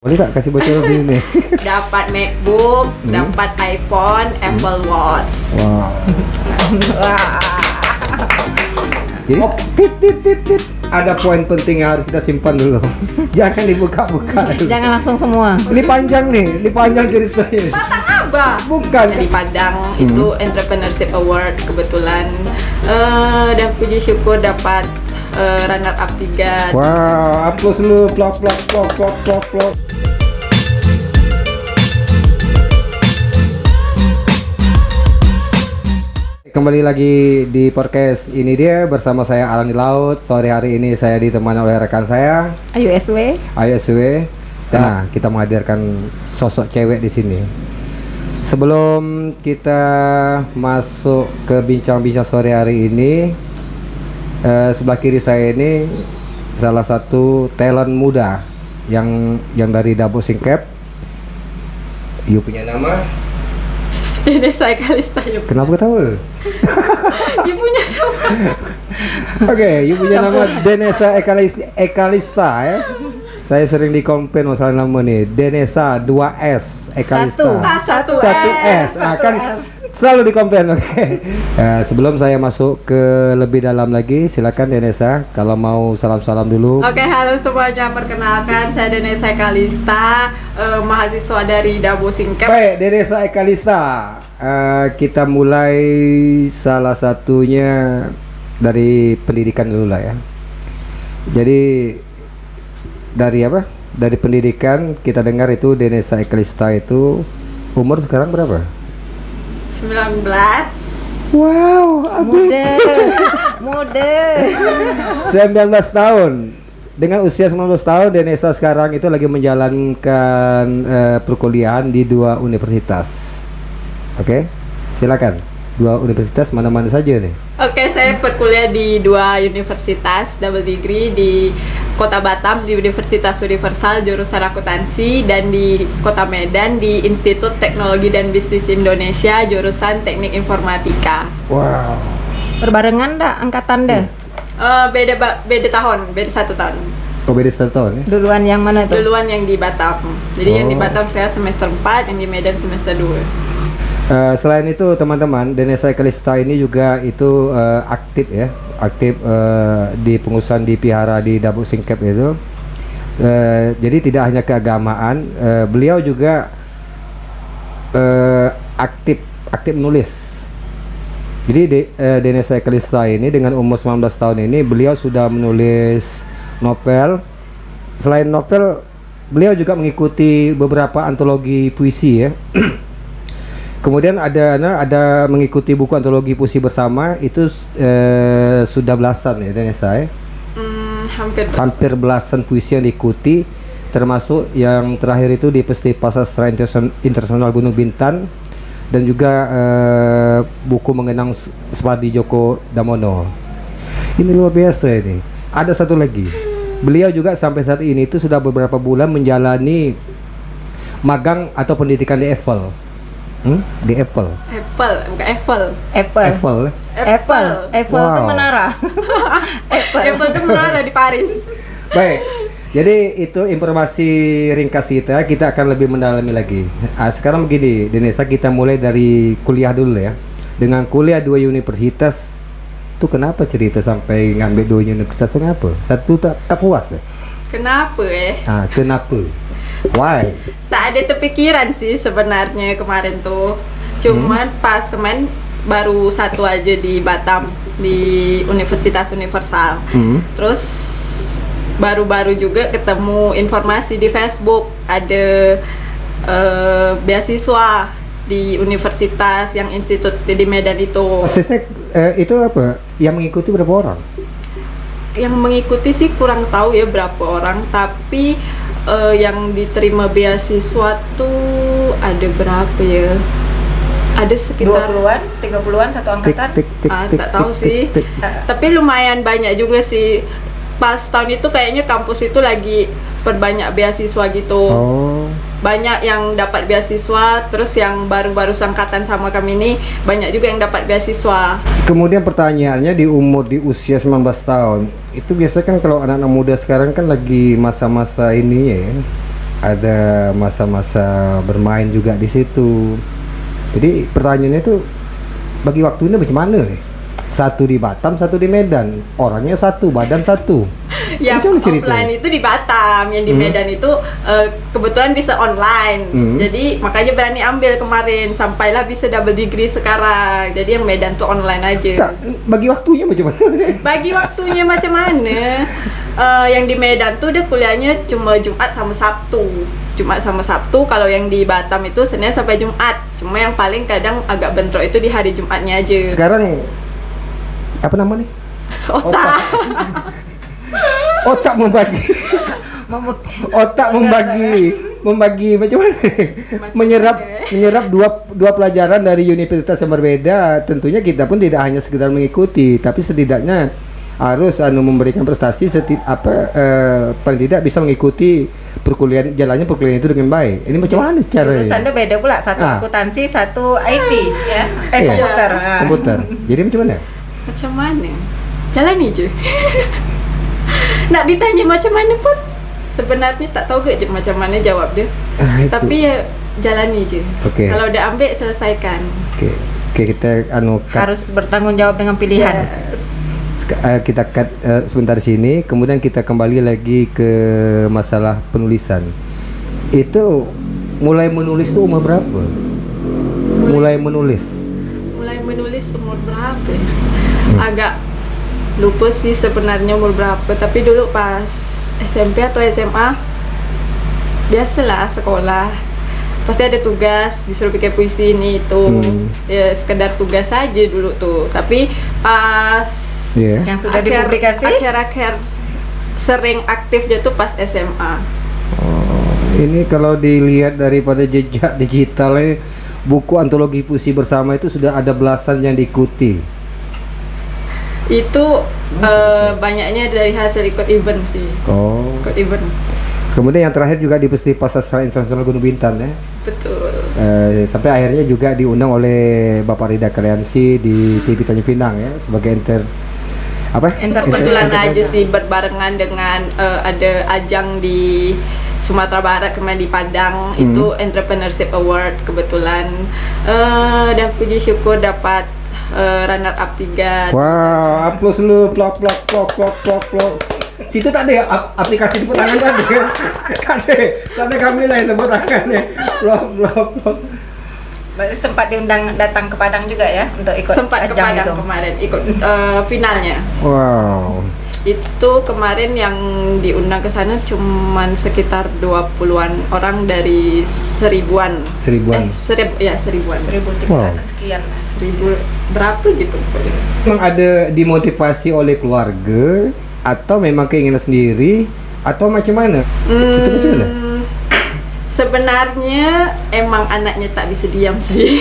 Boleh tak kasih bocoran di sini? Dapat MacBook, dapat iPhone, Apple Watch. Wow. Wah. Jadi tit. Ada poin penting yang harus kita simpan dulu. Jangan dibuka-buka dulu. Jangan langsung semua. Ini panjang nih, ini panjang ceritanya. Batang Abah. Bukan. Di Padang itu Entrepreneurship Award kebetulan. Dan puji syukur dapat runner up 3. Wow, applause lu, plok. Kembali lagi di podcast ini dia bersama saya Alan di Laut. Sore hari ini saya ditemani oleh rekan saya Ayu SW. Dan kita menghadirkan sosok cewek di sini. Sebelum kita masuk ke bincang-bincang sore hari ini, sebelah kiri saya ini salah satu talent muda yang dari Dabo Singkep. You punya nama? Denesa Ekalista. Kenapa ketawa? Dia punya nama. Oke, you punya nama Denesa Ekalista ya. Saya sering dikomplain masalah nama nih. Denesa 2S Ekalista. Satu 1S. Kan selalu dikomplain. Oke. Sebelum saya masuk ke lebih dalam lagi, silakan Denesa kalau mau salam-salam dulu. Oke, halo semuanya. Perkenalkan, saya Denesa Ekalista, mahasiswa dari Dabo Singkep. Baik, Denesa Ekalista. Kita mulai salah satunya dari pendidikan dulu lah ya. Jadi dari apa? Dari pendidikan kita dengar itu Denesa Ekalista itu umur sekarang berapa? 19. Wow, Muda. 19 tahun. Dengan usia 19 tahun Denesa sekarang itu lagi menjalankan perkuliahan di 2 universitas. Oke, silakan. 2 universitas mana-mana saja nih? Oke, saya berkuliah di 2 universitas double degree di Kota Batam di Universitas Universal jurusan akuntansi, dan di Kota Medan di Institut Teknologi dan Bisnis Indonesia jurusan Teknik Informatika. Wow. Berbarengan dah angkatan dah. Beda tahun, beda 1 tahun. Oh, beda 1 tahun ya? Duluan yang mana tuh? Duluan yang di Batam. Jadi yang di Oh. Batam saya semester 4, yang di Medan semester 2. Selain itu teman-teman, Denesa Ekalista ini juga itu aktif ya, di pengurusan di Pihara di Dabo Singkep itu. Jadi tidak hanya keagamaan, beliau juga aktif menulis. Jadi Denesa Ekalista ini dengan umur 19 tahun ini beliau sudah menulis novel. Selain novel, beliau juga mengikuti beberapa antologi puisi ya. Kemudian ada mengikuti buku antologi puisi bersama itu sudah belasan ya Denesa ya. Hampir belasan puisi yang diikuti, termasuk yang terakhir itu di Festival Sastra Internasional Gunung Bintan, dan juga buku mengenang Supardi Djoko Damono. Ini luar biasa ini. Ada satu lagi. Beliau juga sampai saat ini itu sudah beberapa bulan menjalani magang atau pendidikan di Eiffel. Di Apple. Apple. Wow. Itu menara. Apple itu menara di Paris. Baik. Jadi itu informasi ringkas kita. Kita akan lebih mendalami lagi. Sekarang begini, Denesa, kita mulai dari kuliah dulu ya. Dengan kuliah 2 universitas, tuh kenapa cerita sampai ngambil 2 universitas? Kenapa? Satu tak puas ya? Kenapa Kenapa? Why? Tak ada terpikiran sih sebenarnya kemarin tuh. Cuman pas kemarin baru 1 aja di Batam di Universitas Universal. Terus baru-baru juga ketemu informasi di Facebook ada beasiswa di universitas yang institut di Medan itu. Prosesnya itu apa? Yang mengikuti berapa orang? Yang mengikuti sih kurang tahu ya berapa orang, tapi yang diterima beasiswa tuh ada berapa ya? Ada sekitar 20-an, 30-an satu angkatan. tak tahu sih. Tapi lumayan banyak juga sih. Pas tahun itu kayaknya kampus itu lagi perbanyak beasiswa gitu. Oh. Banyak yang dapat beasiswa, terus yang baru-baru seangkatan sama kami ini banyak juga yang dapat beasiswa. Kemudian pertanyaannya di usia 19 tahun itu biasanya kan kalau anak-anak muda sekarang kan lagi masa-masa ini ya, ada masa-masa bermain juga di situ. Jadi pertanyaannya tuh bagi waktunya bagaimana nih? Satu di Batam, satu di Medan. Orangnya satu, badan satu. Yang Macam mana ceritanya? offline itu di Batam, yang di Medan itu kebetulan bisa online. Jadi makanya berani ambil kemarin, sampailah bisa double degree sekarang. Jadi yang Medan tuh online aja. Tak, bagi waktunya macam mana? Bagi waktunya macam mana? Yang di Medan tuh dia kuliahnya cuma Jumat sama Sabtu. Jumat sama Sabtu. Kalau yang di Batam itu Senin sampai Jumat. Cuma yang paling kadang agak bentrok itu di hari Jumatnya aja. Sekarang apa namanya? Otak. Otak membagi. Otak membagi macam mana? Menyerap dua pelajaran dari universitas yang berbeda. Tentunya kita pun tidak hanya sekedar mengikuti, tapi setidaknya harus memberikan prestasi paling tidak bisa mengikuti jalannya perkuliahan itu dengan baik. Ini macam mana caranya? Jurusannya beda pula, satu akuntansi, satu IT ya. Iya. Komputer. Komputer. Jadi macam mana? Macam mana? Jalani je. Nak ditanya macam mana pun sebenarnya tak tahu ke macam mana jawab dia. Itu. Tapi ya jalani je. Okey. Kalau udah ambil selesaikan. Oke, kita Harus bertanggung jawab dengan pilihan. kita cut sebentar di sini, kemudian kita kembali lagi ke masalah penulisan. Itu mulai menulis tuh umur berapa? Mulai menulis Umur berapa ya? Agak lupa sih sebenarnya umur berapa, tapi dulu pas SMP atau SMA biasalah sekolah pasti ada tugas disuruh bikin puisi ini itu. Ya sekedar tugas aja dulu tuh, tapi pas Yang sudah dipublikasi akhir-akhir sering aktif jatuh pas SMA. Ini kalau dilihat daripada jejak digitalnya, buku antologi puisi bersama itu sudah ada belasan yang diikuti. Itu banyaknya dari hasil ikut event sih. Ikut event. Kemudian yang terakhir juga di Festival Sastra Internasional Gunung Bintan ya. Betul. Sampai akhirnya juga diundang oleh Bapak Rida Kaliansi di TV Tanjung Pinang ya sebagai Kebetulan aja sih berbarengan dengan ada ajang di Sumatera Barat kemarin di Padang itu Entrepreneurship Award kebetulan dan puji syukur dapat runner up 3. Wow, aplaus lu, plok. Situ tak ada ya aplikasi tepuk tangan kan? Tak ada kami lain tepuk tangan ya. Plok. Berarti sempat diundang datang ke Padang juga ya untuk ikut Sempat ke ajang Padang itu. kemarin ikut finalnya. Wow. Itu kemarin yang diundang ke sana cuman sekitar 20-an orang dari seribuan. Seribuan. Seribuan. 1.300 sekian. 1000 berapa gitu. Memang ada dimotivasi oleh keluarga atau memang keinginan sendiri atau macam mana? Itu macam mana? Sebenarnya emang anaknya tak bisa diam sih.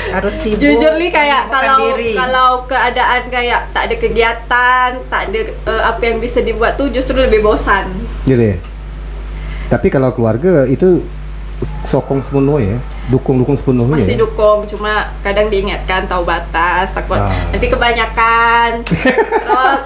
Harus sibuk. Jujur nih kayak menyibukkan diri. kalau keadaan kayak tak ada kegiatan, tak ada apa yang bisa dibuat tuh justru lebih bosan. Jadi. Tapi kalau keluarga itu sokong sepenuhnya ya, dukung sepenuhnya. Masih ya? dukung, cuma kadang diingatkan tahu batas, takut nanti kebanyakan. Terus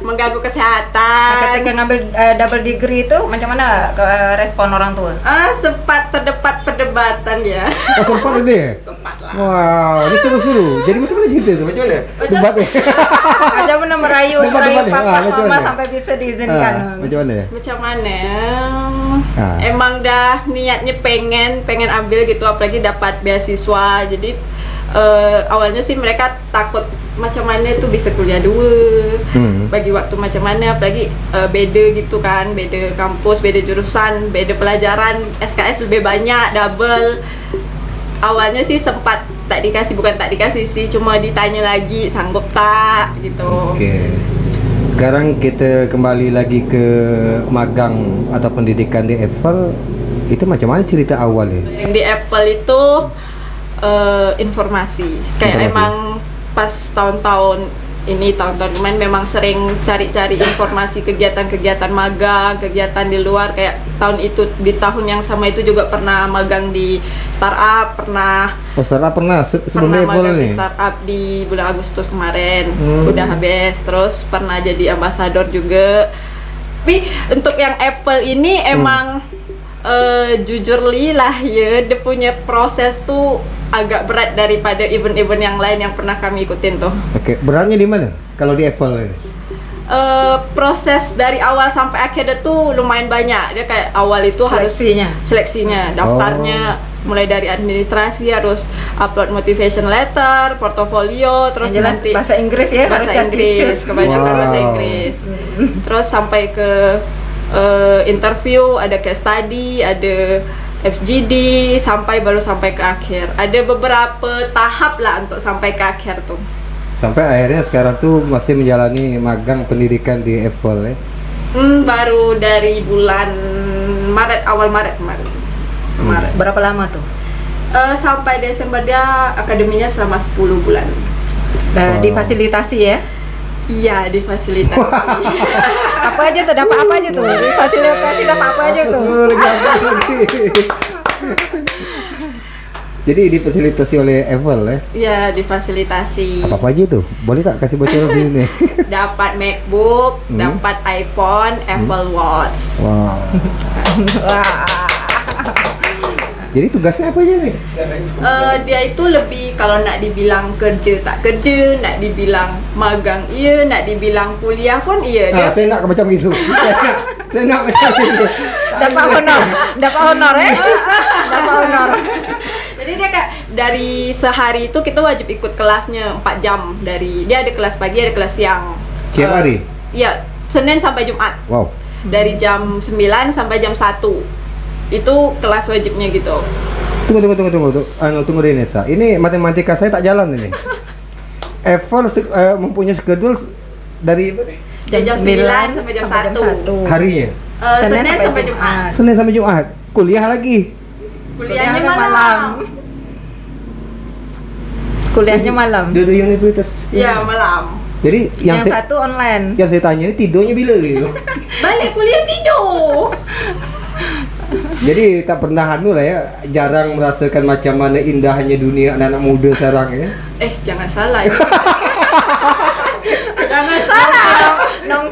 mengganggu kesehatan. Ketika ngambil double degree itu macam mana respon orang tua? Sempat terdapat perdebatan ya. Sempat ada ya? Sempat lah. Wow, ini seru-seru. Jadi macam mana cerita itu? Macam mana? Debatnya. Macam mana merayu Debat-debat ya? papa Macam mama mana? sampai bisa diizinkan. Macam mana ya? Macam mana? Emang dah niatnya pengen ambil gitu, apalagi dapat beasiswa. Jadi awalnya sih mereka takut macam mana tuh bisa kuliah 2, bagi waktu macam mana, apalagi beda gitu kan, beda kampus, beda jurusan, beda pelajaran, SKS lebih banyak, double. Awalnya sih sempat bukan tak dikasih sih, cuma ditanya lagi sanggup tak gitu. Oke. Sekarang kita kembali lagi ke magang atau pendidikan di Apple. Itu macam mana cerita awalnya? Yang di Apple itu informasi. Kayak emang pas tahun-tahun kemarin memang sering cari-cari informasi kegiatan-kegiatan magang, kegiatan di luar. Kayak di tahun yang sama itu juga pernah magang di startup, pernah sebelum magang Apple di nih. startup di bulan Agustus kemarin. Udah habis. Terus pernah jadi ambasador juga. Tapi untuk yang Apple ini emang jujur lah ya, dia punya proses tuh agak berat daripada event-event yang lain yang pernah kami ikutin tuh. Oke, beratnya di mana kalau di Apple ini? Proses dari awal sampai akhir dia tuh lumayan banyak. Dia kayak awal itu seleksinya, daftarnya mulai dari administrasi, harus upload motivation letter, portofolio, terus nanti bahasa Inggris ya, bahasa Inggris, kebanyakan bahasa Inggris. Terus sampai ke interview, ada case study, ada FGD, baru sampai ke akhir. Ada beberapa tahap lah untuk sampai ke akhir tuh. Sampai akhirnya sekarang tuh masih menjalani magang pendidikan di Apple ya? Baru dari bulan Maret, awal Maret kemarin. Berapa lama tuh? Sampai Desember, dia akademinya selama 10 bulan. Difasilitasi ya? Iya, difasilitasi. Apa aja tuh? Dapat apa aja tuh? Difasilitasi dapat apa aja tuh? Lagi. Jadi difasilitasi oleh Apple ya? Iya, difasilitasi. Apa aja itu? Boleh tak kasih bocoran di sini? Dapat MacBook, dapat iPhone, Apple Watch. Wow. Jadi tugasnya apa aja nih? Dia itu lebih, kalau nak dibilang kerja tak kerja, nak dibilang magang iya, nak dibilang kuliah pun iya. Saya nak macam gitu. Saya nak macam gitu. Dapat honor ya? Dapat honor. Jadi dia kayak dari sehari itu kita wajib ikut kelasnya 4 jam. Dia ada kelas pagi, ada kelas siang. Tiap hari? Iya, Senin sampai Jumat. Wow. Dari jam 9 sampai jam 1. Itu kelas wajibnya gitu. Tunggu Nesa. Ini matematika saya tak jalan ini. Apple mempunyai schedule dari jam 9 sampai jam 1. Harinya? Senin sampai Jumat. Senin sampai Jumat. Kuliah lagi. Kuliahnya malam. Kuliahnya malam. Dua universitas. Iya, malam. Jadi yang satu online. Yang saya tanya ini tidurnya bila gitu? Balik kuliah tidur. Jadi tak pernah lah ya, jarang merasakan macam mana indahnya dunia anak-anak muda sekarang ya. Jangan salah ya. Jangan salah.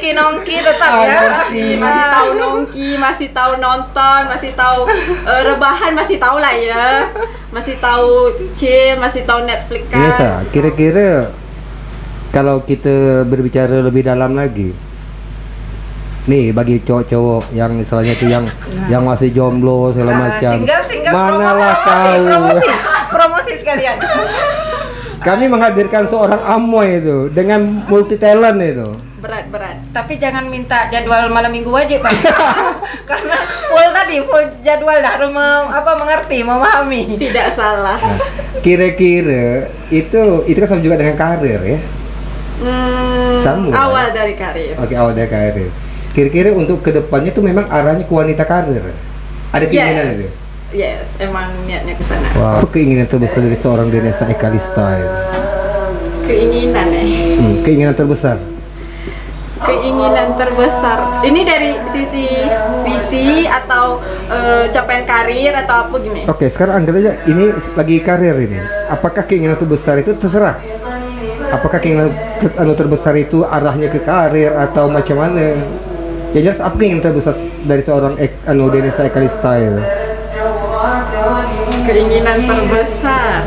Nongki tetap ya. Masih tahu nongki, masih tahu nonton, masih tahu rebahan, masih tahu lah ya. Masih tahu chill, masih tahu Netflix kan. Biasa, kira-kira kalau kita berbicara lebih dalam lagi, nih bagi cowok-cowok yang misalnya tuh yang masih jomblo segala macam, manalah tahu. Promosi sekalian. Kami menghadirkan seorang Amoy itu dengan multi talent itu. Berat. Tapi jangan minta jadwal malam minggu wajib, Pak. Karena full jadwal dah harus mengerti, memahami. Tidak salah. Nah, kira-kira itu kan sama juga dengan karir ya? Sama. Awal dari karir. Oke, awal dari karir. Kira-kira untuk kedepannya tuh memang arahnya ke wanita karir. Ada keinginan itu? Yes, emang niatnya ke sana. Wow. Apa keinginan terbesar dari seorang Denesa Ekalista ini? Keinginan keinginan terbesar. Keinginan terbesar. Ini dari sisi visi atau capaian karir atau apa gini? Oke, sekarang anggap aja ini lagi karir ini. Apakah keinginan terbesar itu terserah? Apakah keinginan terbesar itu arahnya ke karir atau macam mana? Ya jelas apa keinginan terbesar dari seorang Denesa Ekalista itu? Keinginan terbesar.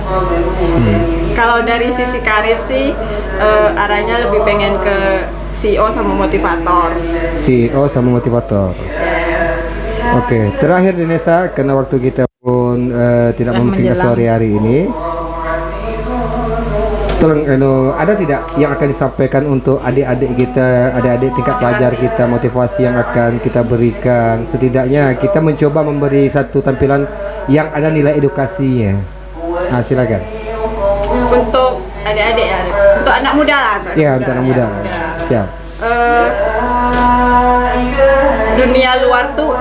Kalau dari sisi karir sih arahnya lebih pengen ke CEO sama motivator. CEO sama motivator. Yes. Oke, terakhir Denesa, karena waktu kita pun tidak memungkinkan sore hari ini. Tolong, ada tidak yang akan disampaikan untuk adik-adik kita, adik-adik tingkat pelajar kita, motivasi yang akan kita berikan? Setidaknya kita mencoba memberi satu tampilan yang ada nilai edukasinya. Nah, silakan. Untuk adik-adik ya, untuk anak muda lah. Ya, untuk anak muda. Siap. Dunia luar tuh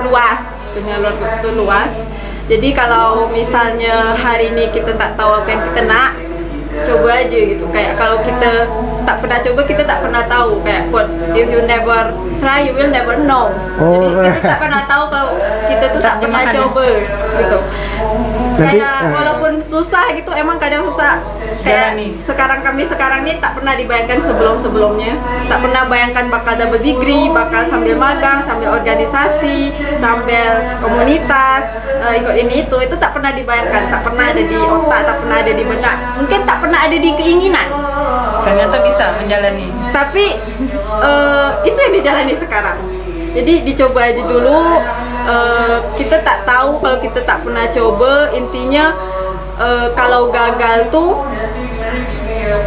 luas. Jadi kalau misalnya hari ini kita tak tahu apa yang kita nak, coba aja gitu. Kayak kalau kita tak pernah coba, kita tak pernah tahu. Kayak quotes, if you never try you will never know. Oh, Jadi kita tak pernah tahu kalau kita tuh tak pernah Terjemahannya. coba gitu. Nanti, Kayak walaupun susah gitu, emang kadang susah. Kayak Jalani. kami sekarang nih tak pernah dibayangkan sebelumnya, tak pernah bayangkan bakal double degree, bakal sambil magang, sambil organisasi, sambil komunitas, ikut ini itu tak pernah dibayangkan, tak pernah ada di otak, tak pernah ada di benak, mungkin tak pernah ada di keinginan. Ternyata bisa menjalani. Tapi itu yang dijalani sekarang. Jadi dicoba aja dulu. Kita tak tahu kalau kita tak pernah coba. Intinya kalau gagal tuh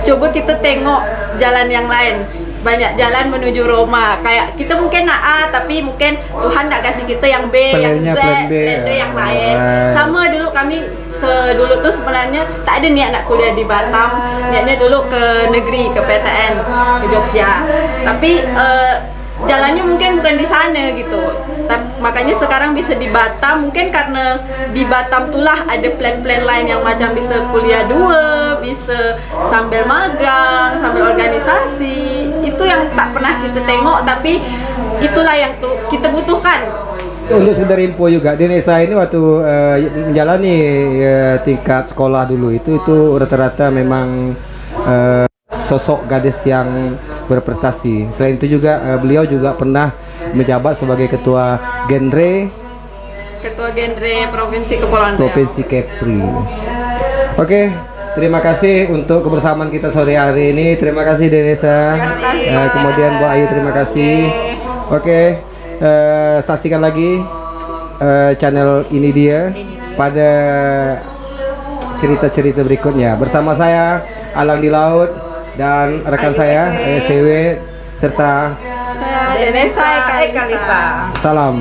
coba kita tengok jalan yang lain. Banyak jalan menuju Roma. Kayak kita mungkin nak A, tapi mungkin Tuhan nak kasih kita yang B, yang Z, Plan B, plan D yang lain. alright. Sama dulu kami dulu tuh sebenarnya tak ada niat nak kuliah di Batam. Niatnya dulu ke negeri, ke PTN, ke Jogja. Tapi jalannya mungkin bukan di sana gitu. Makanya sekarang bisa di Batam, mungkin karena di Batam tulah ada plan-plan lain yang macam bisa kuliah 2, bisa sambil magang, sambil organisasi. Itu yang tak pernah kita tengok, tapi itulah yang tuh kita butuhkan. Untuk sekedar info juga, Denesa ini waktu menjalani tingkat sekolah dulu itu rata-rata memang sosok gadis yang berprestasi. Selain itu juga beliau juga pernah menjabat sebagai ketua genre Provinsi Kepulauan Riau. Provinsi Kepri. Oke, terima kasih untuk kebersamaan kita sore hari ini. Terima kasih Denesa. Terima kasih. Kemudian Bu Ayu, terima kasih. Oke, saksikan lagi channel ini dia pada cerita-cerita berikutnya bersama saya Alang di Laut dan rekan saya SCW serta Saya Denesa Ekalista. salam.